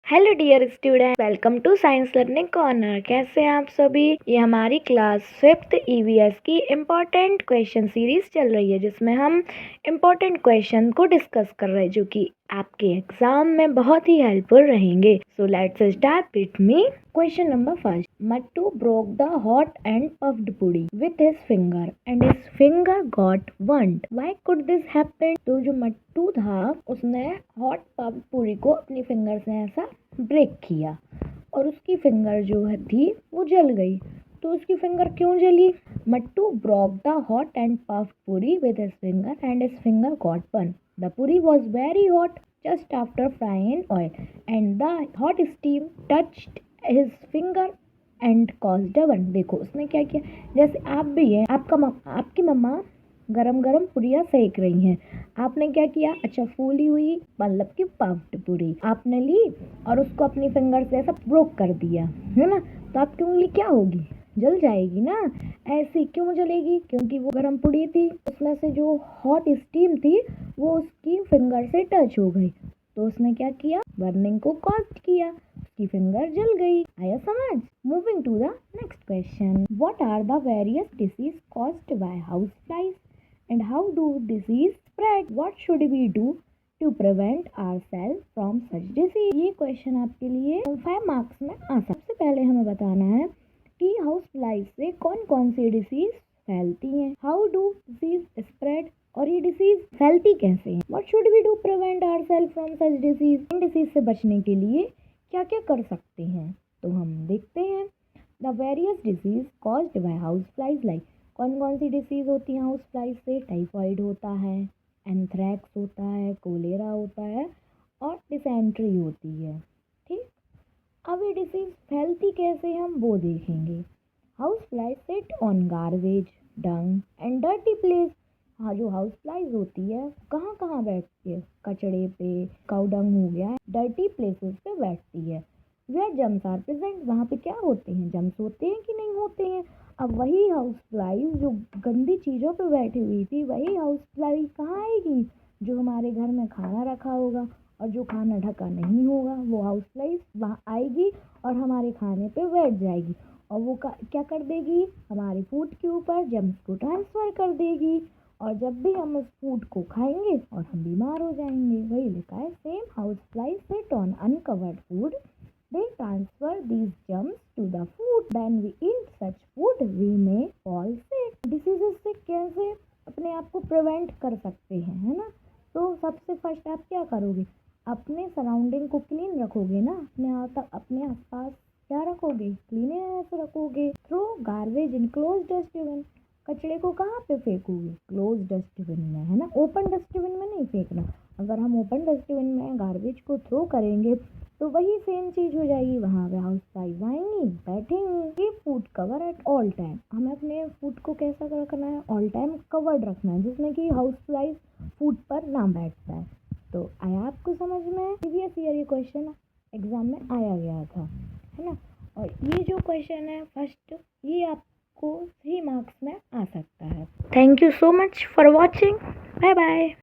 Hello dear student, welcome to science learning corner. कैसे हैं आप सभी। ये हमारी क्लास 5th ईवीएस की इम्पोर्टेंट क्वेश्चन सीरीज चल रही है, जिसमें हम इम्पोर्टेंट क्वेश्चन को डिस्कस कर रहे हैं, जो कि आपके एग्जाम में बहुत ही हेल्पफुल रहेंगे। So let's start with me. Question number first, Mattu broke the hot and puffed puri with his finger and his finger got burned. Why could this happen. तो जो मट्टू था, उसने हॉट पफ्ड पूरी को अपनी फिंगर से ऐसा ब्रेक किया और उसकी फिंगर जो थी वो जल गई। तो उसकी फिंगर क्यों जली। Mattu broke the hot and puffed puri with his finger and his finger got burn. The puri was very hot just after frying in oil and the hot steam touched his finger and caused a burn। देखो उसने क्या किया, जैसे आप भी है, आपकी मम्मा गरम गरम पुड़िया सेक रही हैं, आपने क्या किया, अच्छा फूली हुई मतलब कि पफ्ड पूरी आपने ली और उसको अपनी फिंगर से ऐसा ब्रोक कर दिया, है ना। तो आपकी उंगली क्या होगी, जल जाएगी ना। ऐसी क्यों जलेगी, क्योंकि वो गरम पुड़ी थी, उसमें से जो हॉट स्टीम थी वो उसकी फिंगर से टच हो गई, तो उसने क्या किया, बर्निंग को कॉज किया, उसकी फिंगर जल गई। आया समझ। Moving to the next question, what are the various disease caused by house flies and how do disease spread. What should we do to prevent ourselves from such disease. ये question आपके लिए 5 marks में आ सकता है। सबसे पहले हमें बताना है कि हाउस फ्लाइज से कौन कौन सी डिसीज फैलती हैं, हाउ डू डिसीज स्प्रेड, और ये डिसीज फैलती कैसे हैं। What should we do prevent ourselves from such disease. इन डिसीज से बचने के लिए क्या क्या कर सकते हैं, तो हम देखते हैं। The various disease caused by house flies, like कौन कौन सी डिसीज होती हैं हाउस फ्लाइज से। टाइफाइड होता है, एंथ्रैक्स होता है, कोलेरा होता है और डिसेंट्री होती है। ठीक, अब ये डिसीज फैलती कैसे हम वो देखेंगे। House flies sit on garbage, Dang and dirty place. हाँ, जो हाउस फ्लाइज होती है कहाँ कहाँ बैठती है, कचड़े पे, काउ डंग हो गया, डर्टी प्लेसेस पे बैठती है। वेयर जम्स आर प्रेजेंट, वहाँ पे क्या होते हैं, जम्स होते हैं कि नहीं होते हैं। अब वही हाउस फ्लाइज जो गंदी चीज़ों पे बैठी हुई थी, वही हाउस फ्लाइज कहाँ आएगी, जो हमारे घर में खाना रखा होगा और जो खाना ढका नहीं होगा, वो हाउस फ्लाइज वहाँ आएगी और हमारे खाने पे बैठ जाएगी और वो क्या कर देगी, हमारे फूड के ऊपर जम्स को ट्रांसफर कर देगी और जब भी हम उस फूड को खाएंगे और हम बीमार हो जाएंगे। वही लिखा है, same house flies sit on uncovered food, they transfer these germs to the food, when we eat such food we may fall sick. Diseases से कैसे अपने आप को प्रिवेंट कर सकते हैं, है ना। तो सबसे फर्स्ट आप क्या करोगे, अपने सराउंडिंग को क्लीन रखोगे ना, अपने आसपास क्या रखोगे, क्लीननेस रखोगे। Throw garbage in close dustbin, कचड़े को कहाँ पे फेंकोगे, क्लोज डस्टबिन में, है ना, ओपन डस्टबिन में नहीं फेंकना। अगर हम ओपन डस्टबिन में गार्बेज को थ्रो करेंगे तो वही सेम चीज हो जाएगी, वहाँ पे हाउस फ्लाइज आएंगी, बैठेंगे। Keep food cover at all time, हमें अपने फूड को कैसा रखना है, ऑल टाइम कवर्ड रखना है, जिसमें कि हाउस फ्लाइज फूड पर ना बैठ पाए। तो आया आपको समझ में। प्रीवियस ईयर ये क्वेश्चन एग्जाम में आया गया था, है ना। और ये जो क्वेश्चन है फर्स्ट, ये आपको 3 मार्क्स में आ सकता है। Thank you so much for watching, bye bye.